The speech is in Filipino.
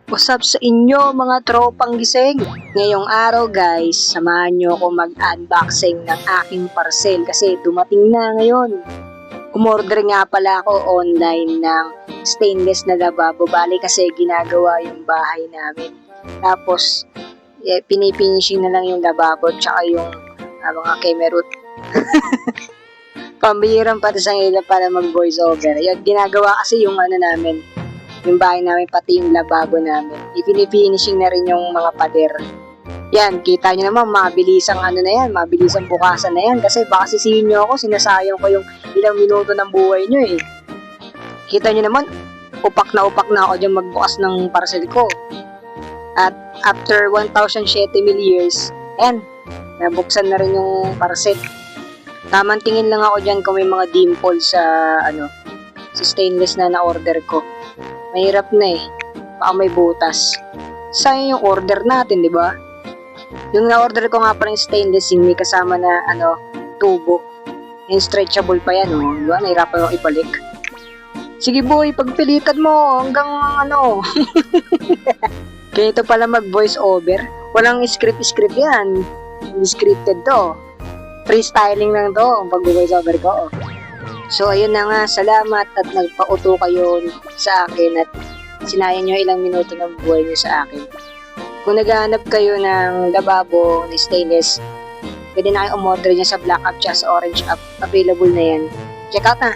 What's up sa inyo mga tropang gising? Ngayong araw guys, samahan nyo ako mag-unboxing ng aking parcel kasi dumating na ngayon. Umorder nga pala ako online ng stainless na lababo. Bali kasi ginagawa yung bahay namin. Tapos, pinifinishing na lang yung lababo tsaka yung mga kemerut. Pambihirang pati sa ngayon para mag-voice over. Yun, ginagawa kasi yung namin, yung bahay namin, pati yung lababo namin. I-finishing na rin yung mga pader. Yan, kita nyo naman, mabilisang mabilisang bukasan na yan. Kasi baka sisihin nyo ako, sinasayang ko yung ilang minuto ng buhay nyo eh. Kita nyo naman, upak na ako dyan magbukas ng parcel ko. At after 1,007 years, yan, nabuksan na rin yung parcel. Tamang tingin lang ako dyan kung may mga dimple sa, sa stainless na na-order ko. Mahirap na eh. Baka may butas. Sayang yung order natin, di ba? Yung na-order ko nga pa rin stainless, yung may kasama na, tubo. Yung stretchable pa yan, di ba? Nahirapan akong ibalik. Sige boy, pagpilitan mo hanggang Kaya ito pala mag-voice over. Walang script yan. Hindi scripted to. Freestyling lang to, ang pag-voice over ko. So, ayun na nga, salamat at nagpauto kayo sa akin at sinayang nyo ilang minuto ng buhay nyo sa akin. Kung naghahanap kayo ng lababo na stainless, pwede na kayo umorder niya sa Black App at sa Orange App. Available na yan. Check out na!